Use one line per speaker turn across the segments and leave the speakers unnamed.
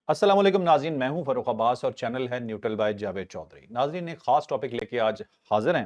السلام علیکم ناظرین، میں ہوں فروخ عباس اور چینل ہے نیوٹرل بائی جاوید چودھری۔ ناظرین ایک خاص ٹاپک لے کے آج حاضر ہیں۔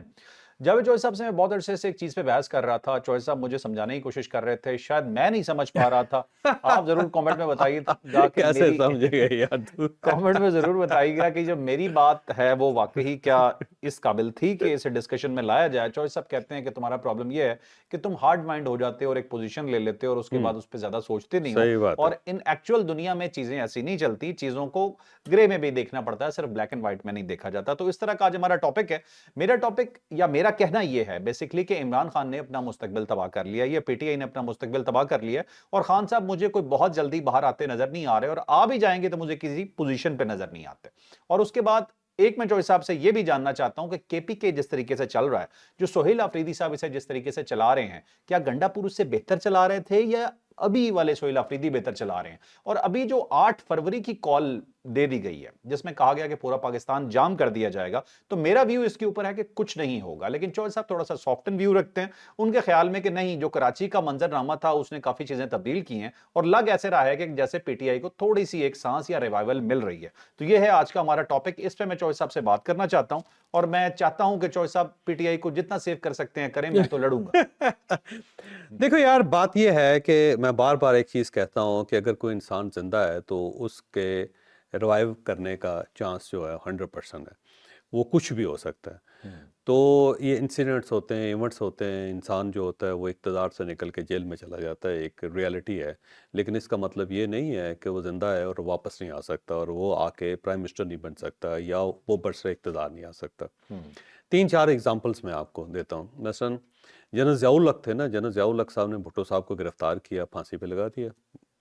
جاوید چودھری صاحب سے میں بہت عرصے سے ایک چیز پہ بحث کر رہا تھا، چودھری صاحب مجھے سمجھانے کی کوشش کر رہے تھے، شاید میں نہیں سمجھ پا رہا تھا۔ آپ ضرور کامنٹ میں بتائیے گا کہ
کیسے
میری
سمجھے گا یار تو
کامنٹ میں ضرور بتائیے گا کہ جو میری بات ہے وہ واقعی کیا اس قابل تھی کہ اسے ڈسکشن میں لایا جائے۔ چودھری صاحب کہتے ہیں کہ تمہارا پرابلم یہ ہے کہ تم ہارڈ مائنڈ ہو جاتے ہو اور ایک پوزیشن لے لیتے ہو اور اس کے بعد اس پہ زیادہ سوچتے نہیں ہو،
صحیح بات ہے۔
اور ان ایکچوئل دنیا میں چیزیں ایسی نہیں چلتی، چیزوں کو گرے میں بھی دیکھنا پڑتا ہے، صرف بلیک اینڈ وائٹ میں نہیں دیکھا جاتا۔ تو اس طرح کا آج ہمارا ٹاپک ہے۔ میرا ٹاپک یا میرا کہنا یہ ہے بیسیکلی کہ عمران خان نے اپنا مستقبل تباہ کر لیا، یہ پی ٹی آئی نے اپنا مستقبل تباہ کر لیا، اور خان صاحب مجھے کوئی بہت جلدی باہر آتے نظر نہیں آ رہے، اور آ بھی جائیں گے تو مجھے کسی پوزیشن پہ نظر نہیں آتے۔ اور اس کے بعد ایک میں چودھری صاحب سے یہ بھی جاننا چاہتا ہوں کہ کے پی کے جس طریقے سے چل رہا ہے، جو سہیل آفریدی صاحب اسے جس طریقے سے چلا رہے ہیں، کیا گنڈا پور اس سے بہتر چلا رہے تھے یا ابھی والے سہیل آفریدی بہتر چلا رہے ہیں؟ اور ابھی جو 8 فروری کی کال دے دی گئی ہے جس میں کہا گیا کہ پورا پاکستان جام کر دیا جائے گا، تو میرا ویو اس کے اوپر ہے کہ کچھ نہیں ہوگا، لیکن چودھری صاحب تھوڑا سا سافٹن ویو رکھتے ہیں، ان کے خیال میں کہ نہیں، جو کراچی کا منظر نامہ تھا اس نے کافی چیزیں تبدیل کی ہیں، اور لگ ایسے رہا ہے کہ جیسے پی ٹی آئی کو تھوڑی سی ایک سانس یا ریوائول مل رہی ہے۔ تو یہ ہے آج کا ہمارا ٹاپک، اس پہ میں چودھری صاحب سے بات کرنا چاہتا ہوں، اور میں چاہتا ہوں کہ چودھری صاحب پی ٹی آئی کو جتنا سیو کر سکتے ہیں کریں، میں تو لڑوں گا۔
دیکھو یار، بات یہ ہے کہ میں بار بار ایک چیز کہتا ہوں کہ اگر کوئی انسان زندہ ہے تو اس کے ریوائیو کرنے کا چانس جو ہے 100% ہے، وہ کچھ بھی ہو سکتا ہے۔ تو یہ انسیڈنٹس ہوتے ہیں، ایونٹس ہوتے ہیں، انسان جو ہوتا ہے وہ اقتدار سے نکل کے جیل میں چلا جاتا ہے، ایک ریالٹی ہے، لیکن اس کا مطلب یہ نہیں ہے کہ وہ زندہ ہے اور واپس نہیں آ سکتا، اور وہ آ کے پرائم منسٹر نہیں بن سکتا یا وہ برسر اقتدار نہیں آ سکتا۔ 3-4 ایگزامپلس میں آپ کو دیتا ہوں۔ مثلاً جنرل ضیاء الحق تھے نا، جنرل ضیاء الحق صاحب نے بھٹو صاحب کو گرفتار کیا، پھانسی پہ لگا دیا،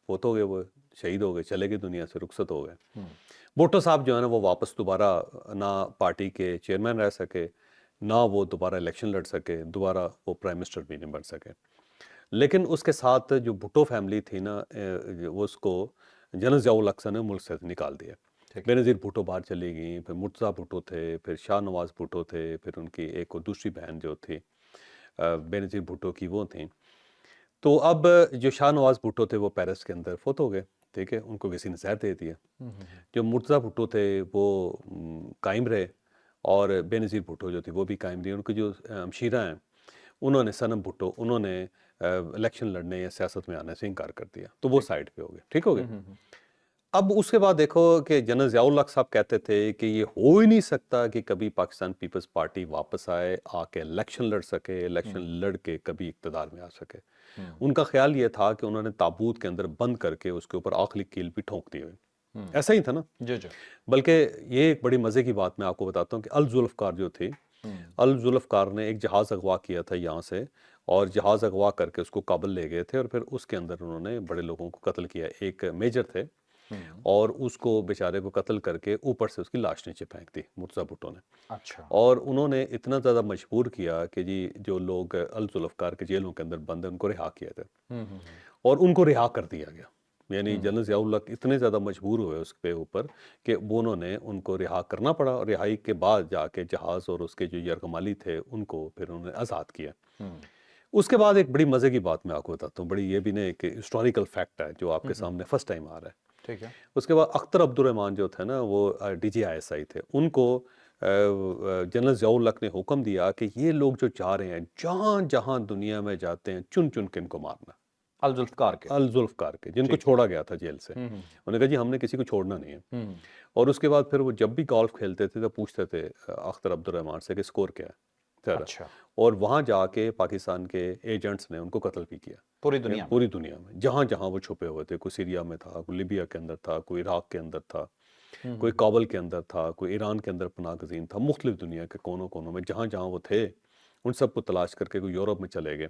فوت ہو گئے، وہ شہید ہو گئے، چلے گئے دنیا سے، رخصت ہو گئے۔ بھٹو صاحب جو ہے نا وہ واپس دوبارہ نہ پارٹی کے چیئرمین رہ سکے، نہ وہ دوبارہ الیکشن لڑ سکے، دوبارہ وہ پرائم منسٹر بھی نہیں بن سکے۔ لیکن اس کے ساتھ جو بھٹو فیملی تھی نا، اس کو جنرل ضیاء الحق صاحب نے ملک سے نکال دیا۔ بے نظیر بھٹو باہر چلی گئیں، پھر مرتضیٰ بھٹو تھے، پھر شاہ نواز بھٹو تھے، پھر ان کی ایک دوسری بہن جو تھی بے نظیر بھٹو کی، وہ تھیں۔ تو اب جو شاہ نواز بھٹو تھے وہ پیرس کے اندر فوت ہو گئے، ٹھیک ہے، ان کو کسی نے زہر دے دیا۔ جو مرتضیٰ بھٹو تھے وہ قائم رہے، اور بے نظیر بھٹو جو تھی وہ بھی قائم رہی۔ ان کی جو ہمشیرہ ہیں، انہوں نے صنم بھٹو، انہوں نے الیکشن لڑنے یا سیاست میں آنے سے انکار کر دیا، تو وہ سائڈ پہ ہو گئے، ٹھیک ہو گئے۔ اب اس کے بعد دیکھو کہ جنرل ضیاء الحق صاحب کہتے تھے کہ یہ ہو ہی نہیں سکتا کہ کبھی پاکستان پیپلز پارٹی واپس آئے، آ کے الیکشن لڑ سکے، الیکشن لڑ کے کبھی اقتدار میں آ سکے۔ ان کا خیال یہ تھا کہ انہوں نے تابوت کے اندر بند کر کے اس کے اوپر آخری کیل بھی ٹھونک دی ہوئی، ایسا ہی تھا نا۔
جی جی۔
بلکہ یہ ایک بڑی مزے کی بات میں آپ کو بتاتا ہوں کہ الذوالفقار جو تھی، الذوالفقار نے ایک جہاز اغوا کیا تھا یہاں سے، اور جہاز اغوا کر کے اس کو کابل لے گئے تھے، اور پھر اس کے اندر انہوں نے بڑے لوگوں کو قتل کیا، ایک میجر تھے، اور اس کو بیچارے کو قتل کر کے اوپر سے اس کی لاش نیچے پھینک دی مرتضیٰ بھٹو نے۔
اچھا۔
اور انہوں نے اتنا زیادہ مجبور کیا کہ جی جو لوگ الذوالفقار کے جیلوں کے اندر بند ہیں ان کو رہا کیا تھا، اور ان کو رہا کر دیا گیا۔ یعنی جنرل ضیاء الحق اتنے زیادہ مجبور ہوئے اس پہ اوپر کہ وہ انہوں نے ان کو رہا کرنا پڑا، اور رہائی کے بعد جا کے جہاز اور اس کے جو یرغمالی تھے ان کو پھر انہوں نے آزاد کیا۔ اس کے بعد ایک بڑی مزے کی بات میں آپ کو بتاتا ہوں، بڑی یہ بھی نہیں ایک ہسٹوریکل فیکٹ ہے جو آپ کے سامنے فرسٹ ٹائم آ رہا ہے۔
ٹھیک ہے۔
اس کے بعد اختر عبد الرحمن جو تھے نا، وہ D G I S I تھے، ان کو جنرل ضیاء الحق نے حکم دیا کہ یہ لوگ جو جا رہے ہیں جہاں جہاں دنیا میں جاتے ہیں چن چن کے ان کو مارنا،
الذوالفقار کے۔
الذوالفقار کے جن کو چھوڑا گیا تھا جیل سے۔ انہوں نے کہا جی ہم نے کسی کو چھوڑنا نہیں ہے۔ اور اس کے بعد پھر وہ جب بھی گولف کھیلتے تھے تو پوچھتے تھے اختر عبد الرحمن سے کہ سکور کیا ہے تیرا،
اچھا۔
اور وہاں جا کے پاکستان کے ایجنٹس نے ان کو قتل بھی کیا،
پوری دنیا میں۔
پوری دنیا میں جہاں جہاں وہ چھپے ہوئے تھے۔ کوئی سیریا میں تھا، کوئی لیبیا کے اندر تھا، کوئی عراق کے اندر تھا، کوئی کابل کے اندر تھا، کوئی ایران کے اندر پناہ گزین تھا، مختلف دنیا کے کونوں کونوں میں جہاں جہاں وہ تھے ان سب کو تلاش کر کے کوئی یورپ میں چلے گئے۔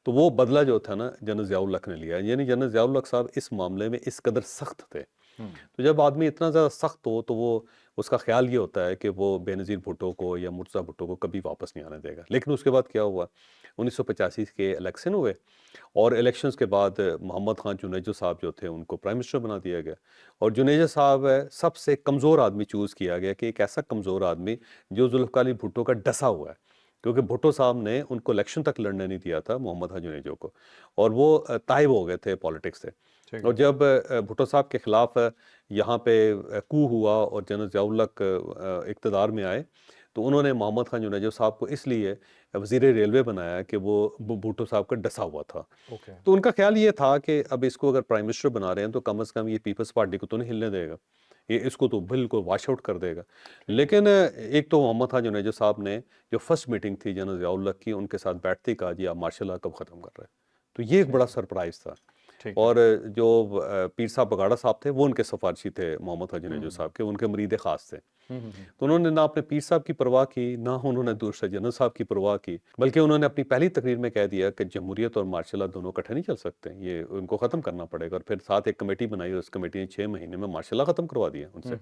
تو وہ بدلہ جو تھا نا جنرل ضیاء الحق نے لیا، یعنی جنرل ضیاء الحق صاحب اس معاملے میں اس قدر سخت تھے۔ تو جب آدمی اتنا زیادہ سخت ہو تو وہ اس کا خیال یہ ہوتا ہے کہ وہ بے نظیر بھٹو کو یا مرتضیٰ بھٹو کو کبھی واپس نہیں آنے دے گا۔ لیکن اس کے بعد کیا ہوا، 1985 کے الیکشن ہوئے، اور الیکشنز کے بعد محمد خان جنیجو صاحب جو تھے ان کو پرائم منسٹر بنا دیا گیا، اور جنیجو صاحب سب سے کمزور آدمی چوز کیا گیا، کہ ایک ایسا کمزور آدمی جو ذوالفقار علی بھٹو کا ڈسا ہوا ہے، کیونکہ بھٹو صاحب نے ان کو الیکشن تک لڑنے نہیں دیا تھا محمد خان جنیجو کو، اور وہ طائب ہو گئے تھے پالیٹکس سے۔ اور جب بھٹو صاحب کے خلاف یہاں پہ کو ہوا اور جنرل ضیاء الحق اقتدار میں آئے تو انہوں نے محمد خان جنیجو صاحب کو اس لیے وزیر ریلوے بنایا کہ وہ بھٹو صاحب کا ڈسا ہوا تھا. تو ان کا خیال یہ تھا کہ اب اس کو اگر پرائم منسٹر بنا رہے ہیں تو کم از کم یہ پیپلز پارٹی کو تو نہیں ہلنے دے گا, یہ اس کو تو بالکل واش آؤٹ کر دے گا. لیکن ایک تو محمد خان جنیجو صاحب نے جو فرسٹ میٹنگ تھی جنرل ضیاء الحق کی, ان کے ساتھ بیٹھتے کہا جی آپ مارشل لا کب ختم کر رہے ہیں. تو یہ ایک بڑا سرپرائز تھا. اور جو پیر صاحب بگاڑا صاحب تھے وہ ان کے سفارشی تھے محمد خان جنیجو صاحب کے, ان کے مرید خاص تھے. تو انہوں نے نہ اپنے پیر صاحب کی پرواہ کی, نہ انہوں نے دوسرے جنرل صاحب کی پرواہ کی, بلکہ انہوں نے اپنی پہلی تقریر میں کہہ دیا کہ جمہوریت اور مارشل لا دونوں اکٹھے نہیں چل سکتے, یہ ان کو ختم کرنا پڑے گا. اور پھر ساتھ ایک کمیٹی بنائی اور اس کمیٹی نے 6 مہینے میں مارشل لا ختم کروا دیا ان سے.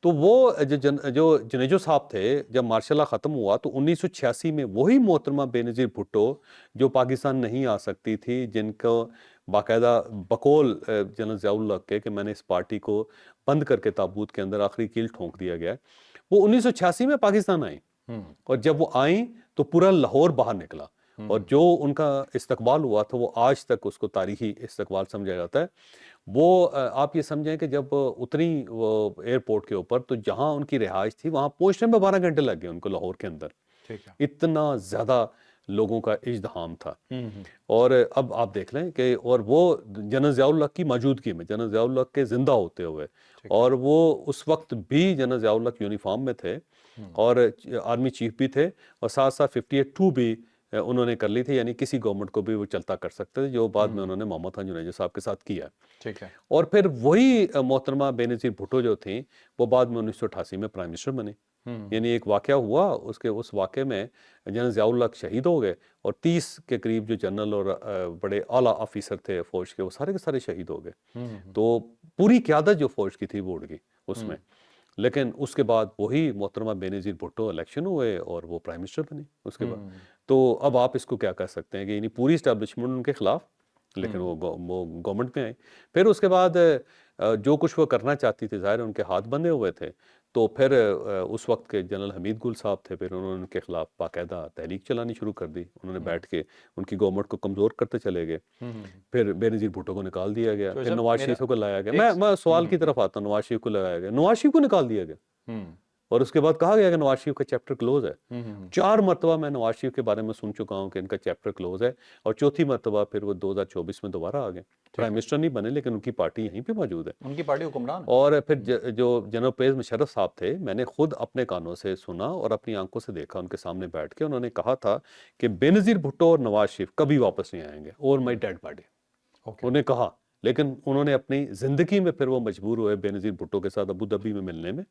تو وہ جو جنیجو صاحب تھے, جب مارشل لا ختم ہوا تو 1986 میں وہی محترمہ بے نظیر بھٹو جو پاکستان نہیں آ سکتی تھی, جن کو باقاعدہ بقول جنرل ضیاء الحق کے کہ میں نے اس پارٹی کو بند کر کے تابوت کے اندر آخری کیل ٹھونک دیا گیا, وہ 1986 میں پاکستان آئیں. اور جب وہ آئیں تو پورا لاہور باہر نکلا, اور جو ان کا استقبال ہوا تھا وہ آج تک اس کو تاریخی استقبال سمجھا جاتا ہے. وہ آپ یہ سمجھیں کہ جب اتری وہ ایئرپورٹ کے اوپر تو جہاں ان کی رہائش تھی وہاں پہنچنے میں 12 گھنٹے لگ گئے ان کو لاہور کے اندر. اتنا زیادہ لوگوں کا ازدحام تھا. اور اب آپ دیکھ لیں کہ اور وہ جنرل ضیاء الحق کی موجودگی میں, جنرل ضیاء الحق کے زندہ ہوتے ہوئے, اور وہ اس وقت بھی جنرل ضیاء الحق یونیفارم میں تھے اور آرمی چیف بھی تھے, اور ساتھ ساتھ 58 بھی انہوں نے کر لی تھی, یعنی کسی گورنمنٹ کو بھی وہ چلتا کر سکتے تھے, جو بعد میں انہوں نے محمد خان جنیجو صاحب کے ساتھ کیا. اور پھر وہی محترمہ بے نظیر بھٹو جو تھیں وہ بعد میں 1988 میں پرائم منسٹر بنی. یعنی ایک واقعہ ہوا, اس واقعے میں جنرل ضیاء الحق شہید ہو گئے, اور 30 کے قریب جو جنرل اور بڑے اعلیٰ آفیسر تھے فوج کے وہ سارے کے سارے شہید ہو گئے. تو پوری قیادت جو فوج کی تھی وہ اڑ گئی اس میں. لیکن اس کے بعد وہی محترمہ بے نظیر بھٹو الیکشن ہوئے اور وہ پرائم منسٹر بنی اس کے بعد. تو اب آپ اس کو کیا کہہ سکتے ہیں کہ یعنی پوری اسٹیبلشمنٹ ان کے خلاف, لیکن وہ گورنمنٹ میں آئے. پھر اس کے بعد جو کچھ وہ کرنا چاہتی تھی ظاہر ان کے ہاتھ بندھے ہوئے تھے. تو پھر اس وقت کے جنرل حمید گل صاحب تھے, پھر انہوں نے ان کے خلاف باقاعدہ تحریک چلانی شروع کر دی. انہوں نے بیٹھ کے ان کی گورنمنٹ کو کمزور کرتے چلے گئے. پھر بے نظیر بھٹو کو نکال دیا گیا, پھر نواز شریف کو لایا گیا. میں سوال کی طرف آتا ہوں, نواز شریف کو لگایا گیا, نواز شریف کو نکال دیا گیا, اور اس کے بعد کہا گیا کہ نواز شریف کا چیپٹر کلوز ہے. 4 مرتبہ میں نواز شریف کے بارے میں سن چکا ہوں کہ ان کا چیپٹر کلوز ہے, اور چوتھی مرتبہ پھر وہ 2024 میں دوبارہ آ گئے. پرائم منسٹر نہیں بنے لیکن ان کی پارٹی یہیں پہ موجود ہے,
ان کی پارٹی حکمران.
اور پھر جو جنرل پرویز مشرف صاحب تھے, میں نے خود اپنے کانوں سے سنا اور اپنی آنکھوں سے دیکھا ان کے سامنے بیٹھ کے. انہوں نے کہا تھا کہ بے نظیر بھٹو اور نواز شریف کبھی واپس نہیں آئیں گے, اور مائی ڈیڈ باڈی, انہوں نے کہا. لیکن انہوں نے اپنی زندگی میں پھر وہ مجبور ہوئے بے نظیر بھٹو کے ساتھ ابو دھابی میں ملنے میں,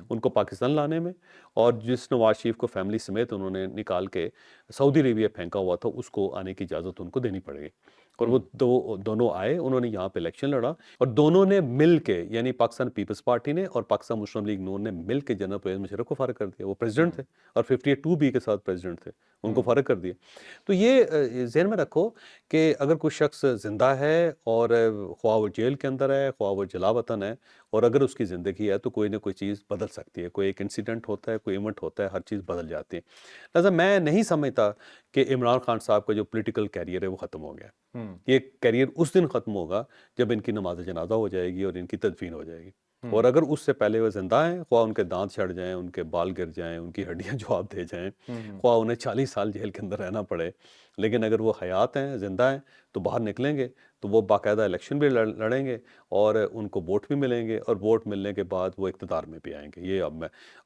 ان کو پاکستان لانے میں, اور جس نواز شریف کو فیملی سمیت انہوں نے نکال کے سعودی عربیہ پھینکا ہوا تھا اس کو آنے کی اجازت ان کو دینی پڑ گئی. اور وہ دونوں آئے, انہوں نے یہاں پہ الیکشن لڑا, اور دونوں نے مل کے, یعنی پاکستان پیپلز پارٹی نے اور پاکستان مسلم لیگ نون نے مل کے جنرل پرویز مشرف کو فارغ کر دیا. وہ پریزیڈنٹ تھے اور 52 بی کے ساتھ پریزیڈنٹ تھے, ان کو فارغ کر دیا. تو یہ ذہن میں رکھو کہ اگر کوئی شخص زندہ ہے, اور خواہ وہ جیل کے اندر ہے, خواہ وہ جلا وطن ہے, اور اگر اس کی زندگی ہے تو کوئی نہ کوئی چیز بدل سکتی ہے. کوئی ایک انسیڈنٹ ہوتا ہے, کوئی ایونٹ ہوتا ہے, ہر چیز بدل جاتی ہے. لہٰذا میں نہیں سمجھتا کہ عمران خان صاحب کا جو پولیٹیکل کیریئر ہے وہ ختم ہو گیا. یہ کیریئر اس دن ختم ہوگا جب ان کی نماز جنازہ ہو جائے گی اور ان کی تدفین ہو جائے گی. اور اگر اس سے پہلے وہ زندہ ہیں, خواہ ان کے دانت چھڑ جائیں, ان کے بال گر جائیں, ان کی ہڈیاں جواب دے جائیں, خواہ انہیں 40 سال جیل کے اندر رہنا پڑے, لیکن اگر وہ حیات ہیں, زندہ ہیں, تو باہر نکلیں گے تو وہ باقاعدہ الیکشن بھی لڑیں گے, اور ان کو ووٹ بھی ملیں گے, اور ووٹ ملنے کے بعد وہ اقتدار میں بھی آئیں گے. یہ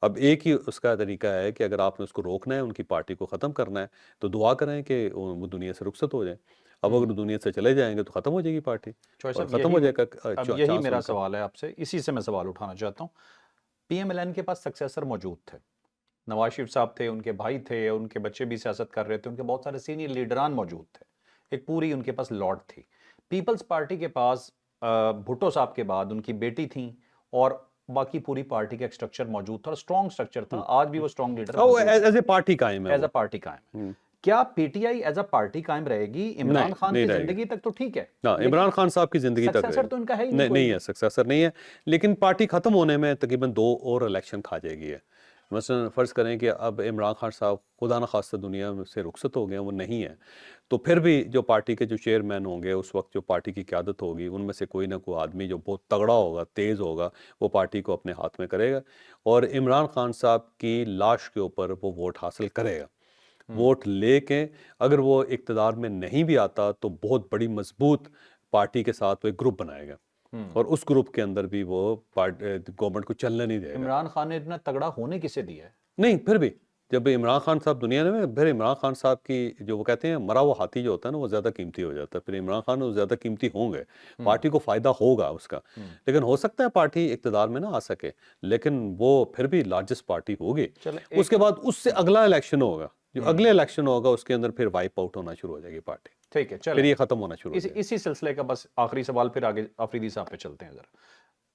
اب ایک ہی اس کا طریقہ ہے کہ اگر آپ نے اس کو روکنا ہے, ان کی پارٹی کو ختم کرنا ہے, تو دعا کریں کہ وہ دنیا سے رخصت ہو جائیں. اب اگر دنیا سے چلے جائیں گے تو ختم ہو جائے گی پارٹی, ختم ہو جائے گا.
اب یہی میرا سوال ہے آپ سے, اسی سے میں سوال اٹھانا چاہتا ہوں. پی ایم ایل این کے پاس سکسیسر موجود تھے, نواز شریف صاحب تھے, ان کے بھائی تھے, ان کے بچے بھی سیاست کر رہے تھے, ان کے بہت سارے سینئر لیڈران موجود تھے, ایک پوری ان کے پاس لاٹ تھی. پیپلز پارٹی کے پاس بھٹو صاحب کے بعد ان کی بیٹی تھیں, اور باقی پوری پارٹی کا ایک سٹرکچر موجود تھا, اور سٹرونگ سٹرکچر تھا. آج بھی وہ strong leader
as a party قائم ہے,
ایز اے پارٹی قائم ہے. کیا P T I as a party قائم رہے گی؟ عمران خان کی زندگی تک تو ٹھیک ہے,
عمران خان صاحب کی زندگی تک
سکسیسر تو ان کا ہے ہی
نہیں ہے, سکسیسر نہیں ہے. لیکن پارٹی ختم ہونے میں تقریباً 2 اور الیکشن کھا جائے گی ہے. مثلا فرض کریں کہ اب عمران خان صاحب خدا نخواستہ دنیا میں سے رخصت ہو گئے ہیں، وہ نہیں ہیں، تو پھر بھی جو پارٹی کے جو چیئرمین ہوں گے اس وقت، جو پارٹی کی قیادت ہوگی، ان میں سے کوئی نہ کوئی آدمی جو بہت تگڑا ہوگا، تیز ہوگا، وہ پارٹی کو اپنے ہاتھ میں کرے گا اور عمران خان صاحب کی لاش کے اوپر وہ ووٹ حاصل کرے گا۔ ووٹ لے کے اگر وہ اقتدار میں نہیں بھی آتا تو بہت بڑی مضبوط پارٹی کے ساتھ وہ ایک گروپ بنائے گا اور اس گروپ کے اندر بھی وہ گورنمنٹ کو چلنے نہیں دے گا۔
عمران خان نے اتنا تگڑا ہونے کسے دیا ہے؟
نہیں، پھر بھی جب عمران خان صاحب دنیا میں، پھر عمران خان صاحب کی جو وہ کہتے ہیں مرا ہوا ہاتھی جو ہوتا ہے نا، وہ زیادہ قیمتی ہو جاتا ہے، پھر عمران خان وہ زیادہ قیمتی ہوں گے، پارٹی کو فائدہ ہوگا اس کا، لیکن ہو سکتا ہے پارٹی اقتدار میں نہ آ سکے، لیکن وہ پھر بھی لارجسٹ پارٹی ہوگی۔
چلے
اس کے بعد اس سے اگلا الیکشن ہوگا، جو اگلے الیکشن ہوگا اس کے اندر پھر وائپ آؤٹ ہونا شروع ہو جائے گی پارٹی،
ٹھیک ہے،
پھر
چلیں
یہ ختم ہونا شروع ہو جائے گا۔
اسی سلسلے کا بس آخری سوال، پھر آگے آفریدی صاحب پہ چلتے ہیں ذرا۔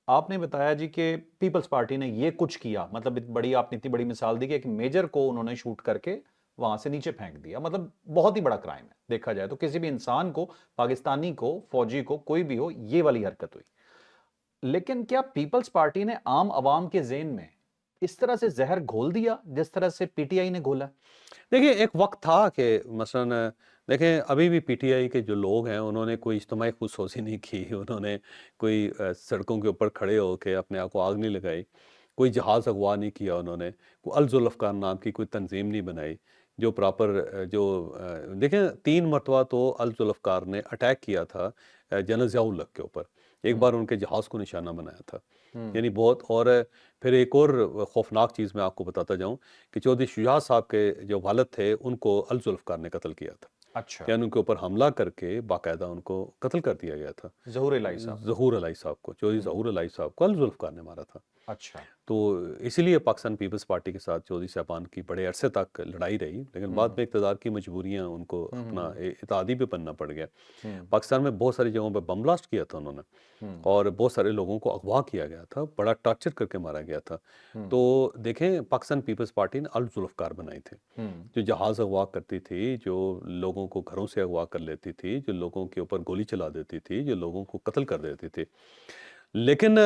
آپ نے بتایا جی کہ پیپلز پارٹی نے یہ کچھ کیا، مطلب بڑی آپ نے اتنی بڑی مثال دی کہ ایک میجر کو انہوں نے شوٹ کر کے وہاں سے نیچے پھینک دیا، مطلب بہت ہی بڑا کرائم ہے دیکھا جائے تو، کسی بھی انسان کو، پاکستانی کو، فوجی کو، کوئی بھی ہو، یہ والی حرکت ہوئی۔ لیکن کیا پیپلز پارٹی نے عام عوام کے ذہن میں اس طرح سے زہر گھول دیا جس طرح سے پی ٹی آئی نے گھولا؟
دیکھیں ایک وقت تھا کہ مثلا دیکھیں ابھی بھی پی ٹی آئی کے جو لوگ ہیں انہوں نے کوئی اجتماعی خود سوزی نہیں کی، انہوں نے کوئی سڑکوں کے اوپر کھڑے ہو کے اپنے آپ کو آگ نہیں لگائی، کوئی جہاز اغوا نہیں کیا، انہوں نے کوئی الذوالافقار نام کی کوئی تنظیم نہیں بنائی جو پراپر جو دیکھیں 3 مرتبہ تو الذوالافقار نے اٹیک کیا تھا جنرل ضیاء الحق کے اوپر، ایک بار ان کے جہاز کو نشانہ بنایا تھا، یعنی بہت، اور پھر ایک اور خوفناک چیز میں آپ کو بتاتا جاؤں کہ چودھری شجاع صاحب کے جو والد تھے ان کو الذوالافقار نے قتل کیا تھا،
اچھا،
یعنی ان کے اوپر حملہ کر کے باقاعدہ ان کو قتل کر دیا گیا تھا۔
ظہور الہی صاحب،
ظہور الہی صاحب کو، چودھری ظہور الہی صاحب کو الذوالافقار نے مارا تھا۔
اچھا،
تو اسی لیے پاکستان پیپلز پارٹی کے ساتھ چودھری صاحبان کی بڑے عرصے تک لڑائی رہی، لیکن بعد میں اقتدار کی مجبوریاں ان کو اپنا اتحادی پہ بننا پڑ گیا۔ پاکستان میں بہت ساری جگہوں پہ بم بلاسٹ کیا تھا انہوں نے، اور بہت سارے لوگوں کو اغوا کیا گیا تھا، بڑا ٹارچر کر کے مارا گیا تھا۔ تو دیکھیں پاکستان پیپلز پارٹی نے الذوالافقار بنائی تھی، جو جہاز اغوا کرتی تھی، جو لوگوں کو گھروں سے اغوا کر لیتی تھی، جو لوگوں کے اوپر گولی چلا دیتی تھی، جو لوگوں کو قتل کر دیتی تھی۔ لیکن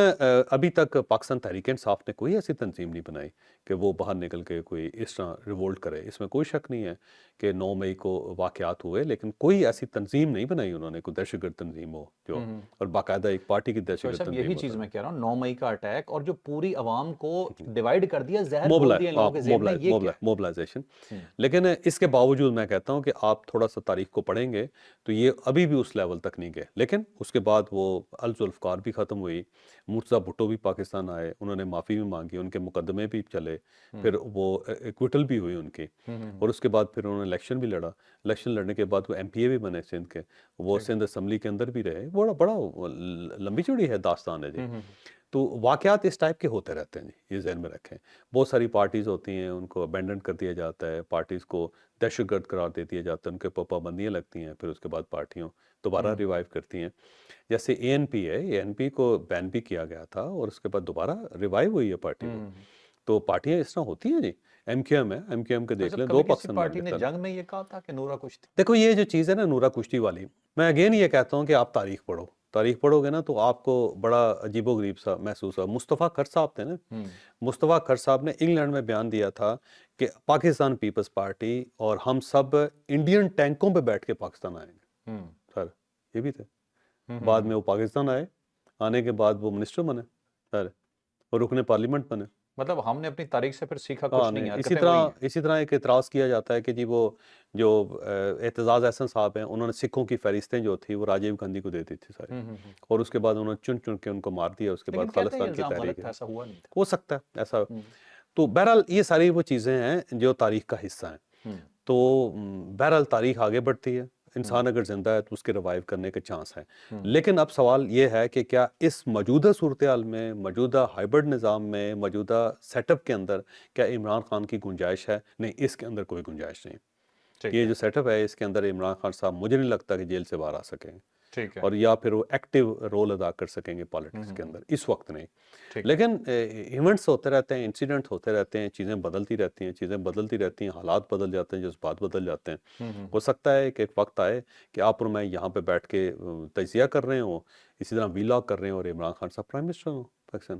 ابھی تک پاکستان تحریک انصاف نے کوئی ایسی تنظیم نہیں بنائی کہ وہ باہر نکل کے کوئی اس طرح ریوولٹ کرے۔ اس میں کوئی شک نہیں ہے کہ 9 مئی کو واقعات ہوئے، لیکن کوئی ایسی تنظیم نہیں بنائی انہوں نے، کوئی دہشت گرد تنظیم ہو جو، اور باقاعدہ ایک پارٹی کی دہشت گرد
صاحب
تنظیم
یہی
ہو۔
چیز میں کہہ رہا ہوں، 9 مئی کا اٹیک اور جو پوری عوام کو ڈیوائیڈ کر دیا، زہر گھول دیا ان لوگوں کے ذہن میں، یہ کیا ہے؟
موبلائزیشن۔ لیکن اس کے باوجود میں کہتا ہوں کہ آپ تھوڑا سا تاریخ کو پڑھیں گے تو یہ ابھی بھی اس لیول تک نہیں گئے، لیکن اس کے بعد وہ الذوالافقار بھی ختم ہوئی، مرتضیٰ بھٹو بھی پاکستان آئے، انہوں نے معافی بھی مانگی، ان کے مقدمے بھی چلے، پھر وہ ایکویٹل بھی ہوئی ان کی، اور اس کے بعد پھر انہوں نے الیکشن بھی لڑا، الیکشن لڑنے کے بعد وہ ایم پی اے بھی بنے سندھ کے، وہ سندھ اسمبلی کے اندر بھی رہے، بڑا لمبی چوڑی ہے داستان ہے جی۔ تو واقعات اس ٹائپ کے ہوتے رہتے ہیں جی، یہ ذہن میں رکھیں۔ بہت ساری پارٹیز ہوتی ہیں، ان کو ابینڈن کر دیا جاتا ہے، پارٹیز کو دہشت گرد قرار دے دیا جاتا ہے، ان کے اوپر پابندیاں لگتی ہیں، پھر اس کے بعد پارٹیوں دوبارہ ریوائیو کرتی ہیں۔ جیسے اے این پی ہے، اے این پی کو بین بھی کیا گیا تھا اور اس کے بعد دوبارہ ریوائیو ہوئی ہے پارٹی وہ۔ تو پارٹیاں اس طرح ہوتی ہیں جی۔ ایم کیو ایم ہے، ایم کیو ایم کے دیکھ لیں،
کبھی
2
کسی
پاکستان
پارٹی نے
میں
جنگ میں یہ کہا تھا کہ نورا کشتی؟
دیکھو یہ جو چیز ہے نا نورا کشتی والی، میں اگین یہ کہتا ہوں کہ آپ تاریخ پڑھو، تاریخ پڑھو گے نا تو آپ کو بڑا عجیب و غریب سا محسوس ہوا۔ مصطفیٰ کر صاحب تھے نا، مصطفیٰ کر صاحب نے انگلینڈ میں بیان دیا تھا کہ پاکستان پیپلز پارٹی اور ہم سب انڈین ٹینکوں پہ بیٹھ کے پاکستان آئیں گے۔ سر یہ بھی تھے، بعد میں وہ پاکستان آئے، آنے کے بعد وہ منسٹر بنے سر، اور رکن پارلیمنٹ بنے۔
مطلب ہم نے اپنی تاریخ سے پھر سیکھا
ہاں
کچھ نہیں،
نہیں،
حرکتیں وہی ہیں۔
اسی طرح ایک اعتراض کیا جاتا ہے کہ جی وہ جو اعتزاز احسن صاحب ہیں، انہوں نے سکھوں کی فہرستیں جو تھی وہ راجیو گاندھی کو دیتی تھی ساری، اور اس کے بعد انہوں نے چن چن کے ان کو مار دیا، اس کے
لیکن
بعد
کہتے ہیں یہ
خالصتان کی
الزام
تحریک
غلط تھا،
ہے۔
ایسا ہوا نہیں تھا۔
ہو سکتا ہے ایسا۔ تو بہرحال یہ ساری وہ چیزیں ہیں جو تاریخ کا حصہ ہیں۔ تو بہرحال تاریخ آگے بڑھتی ہے، انسان اگر زندہ ہے تو اس کے ریوائیو کرنے کے چانس ہیں، لیکن اب سوال یہ ہے کہ کیا اس موجودہ صورتحال میں، موجودہ ہائبرڈ نظام میں، موجودہ سیٹ اپ کے اندر کیا عمران خان کی گنجائش ہے؟ نہیں، اس کے اندر کوئی گنجائش نہیں۔
ٹھیک
یہ
ہے،
جو سیٹ اپ ہے اس کے اندر عمران خان صاحب مجھے نہیں لگتا کہ جیل سے باہر آ سکیں گے،
ٹھیک ہے،
اور یا پھر وہ ایکٹیو رول ادا کر سکیں گے پالیٹکس کے اندر، اس وقت نہیں۔
ٹھیک ہے،
لیکن ایونٹس ہوتے رہتے ہیں، انسیڈنٹ ہوتے رہتے ہیں، چیزیں بدلتی رہتی ہیں، چیزیں بدلتی رہتی ہیں، حالات بدل جاتے ہیں، جذبات بدل جاتے ہیں۔ ہو سکتا ہے کہ ایک وقت آئے کہ آپ اور میں یہاں پہ بیٹھ کے تجزیہ کر رہے ہوں، اسی طرح وی لاگ کر رہے ہیں، اور عمران خان صاحب پرائم منسٹر ہوں پاکستان۔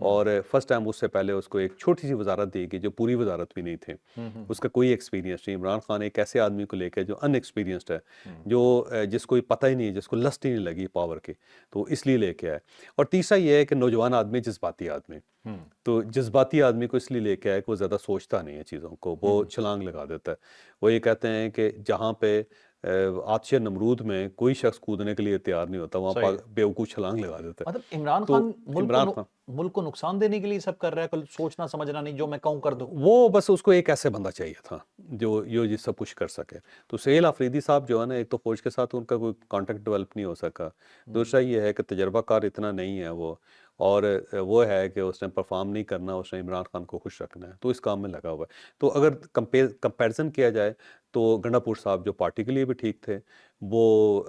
اور فرسٹ ٹائم اس سے پہلے اس کو ایک چھوٹی سی وزارت دی گئی جو پوری وزارت بھی نہیں تھی، اس کا کوئی ایکسپیرینس نہیں. عمران خان ایک ایسے آدمی کو لے کے جو ان ایکسپیرینسڈ ہے، جو جس کو پتہ ہی نہیں، جس کو لسٹ ہی نہیں لگی پاور کی، تو اس لیے لے کے آئے. اور تیسرا یہ ہے کہ نوجوان آدمی، جذباتی آدمی، تو جذباتی آدمی کو اس لیے لے کے آئے کہ وہ زیادہ سوچتا نہیں ہے چیزوں کو، وہ چھلانگ لگا دیتا ہے. وہ یہ کہتے ہیں کہ جہاں پہ آتش نمرود میں کوئی شخص کودنے کے لیے تیار نہیں ہوتا، وہاں
صحیح.
بیوقوف چھلانگ لگا دیتا ہے.
مطلب عمران
تو
خان
عمران خان
ملک کو نقصان دینے کے لیے سب کر رہا ہے، کل سوچنا سمجھنا نہیں، جو میں کہوں کر دوں.
وہ بس اس کو ایک ایسے بندہ چاہیے تھا جو یہ سب کچھ کر سکے. تو سہیل آفریدی صاحب جو ہے نا، ایک تو فوج کے ساتھ ان کا کوئی کانٹیکٹ ڈیولپ نہیں ہو سکا، دوسرا یہ ہے کہ تجربہ کار اتنا نہیں ہے وہ، اور وہ ہے کہ اس نے پرفارم نہیں کرنا، اس نے عمران خان کو خوش رکھنا ہے، تو اس کام میں لگا ہوا ہے. تو اگر کمپیریزن کیا جائے تو گنڈا پور صاحب جو پارٹی کے لیے بھی ٹھیک تھے، وہ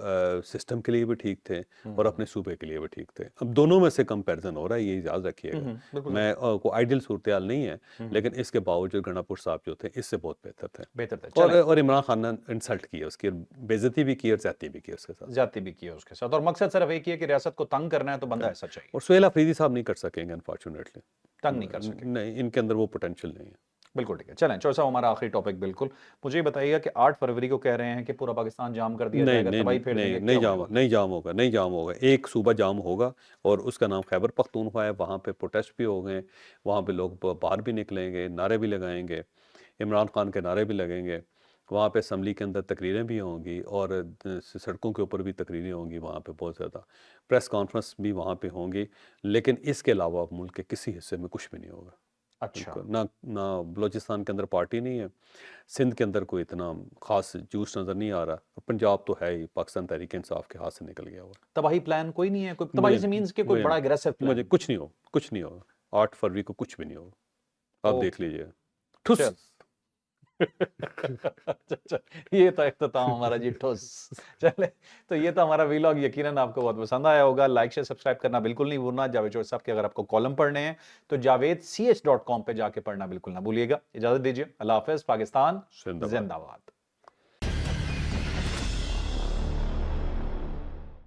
سسٹم کے لیے بھی ٹھیک تھے، اور اپنے صوبے کے لیے بھی ٹھیک تھے. اب دونوں میں سے کمپیریزن ہو رہا ہے، یہ یاد رکھیے گا. میں کوئی آئیڈیل صورتحال نہیں ہے، لیکن اس کے باوجود گنڈا پور صاحب جو تھے اس سے بہت بہتر تھے.
بہتر تھا.
اور عمران خان نے انسلٹ کی، اس کی بےعزتی بھی کی اور زیادتی بھی کی اس کے ساتھ.
زیادتی بھی کی ہے اس کے ساتھ، اور مقصد صرف ایک ہی ہے کہ ریاست کو تنگ کرنا ہے، تو بندہ ایسا چاہیے.
اور سہیل آفریدی صاحب نہیں کر سکیں گے انفارچونیٹلی،
تنگ نہیں کر سکے.
نہیں، ان کے اندر وہ پوٹینشیل نہیں ہے.
بالکل ٹھیک ہے. چلیں چوہر صاحب، ہمارا آخری ٹاپک بالکل مجھے یہ بتائیے گا کہ 8 فروری کو کہہ رہے ہیں کہ پورا پاکستان جام کر دیا جائے گا، تباہی پھیر دیں گے.
نہیں جام ہوگا. ایک صوبہ جام ہوگا، اور اس کا نام خیبر پختونخوا ہے. وہاں پہ پروٹیسٹ بھی ہو گئے، وہاں پہ لوگ باہر بھی نکلیں گے، نعرے بھی لگائیں گے، عمران خان کے نعرے بھی لگیں گے. وہاں پہ اسمبلی کے اندر تقریریں بھی ہوں گی، اور سڑکوں کے اوپر بھی تقریریں ہوں گی. وہاں پہ بہت زیادہ پریس کانفرنس بھی وہاں پہ ہوں گی. لیکن اس کے علاوہ ملک کے کسی حصے میں کچھ بھی نہیں ہوگا.
اچھا.
نہ بلوچستان کے اندر پارٹی نہیں ہے، سندھ کے اندر کوئی اتنا خاص جوش نظر نہیں آ رہا. پنجاب تو ہے ہی، پاکستان تحریک انصاف کے ہاتھ سے نکل گیا ہوا.
تباہی پلان کوئی نہیں ہے، کوئی تباہی زمینز کے کوئی بڑا اگریسو پلان؟
مجھے کچھ نہیں ہوگا. 8 فروری کو کچھ بھی نہیں ہوگا، آپ دیکھ لیجئے. ٹھس.
یہ تو اختتام ہمارا جی، ٹھوس. چلے تو یہ تو ہمارا ویلاگ یقیناً آپ کو بہت پسند آیا ہوگا. لائک شیئر سبسکرائب کرنا بالکل نہیں بھولنا. جاوید چوہر صاحب کے اگر آپ کو کالم پڑھنے ہیں تو JavedCH.com پہ جا کے پڑھنا بالکل نہ بھولیے گا. اجازت دیجیے، اللہ حافظ. پاکستان زندہ باد.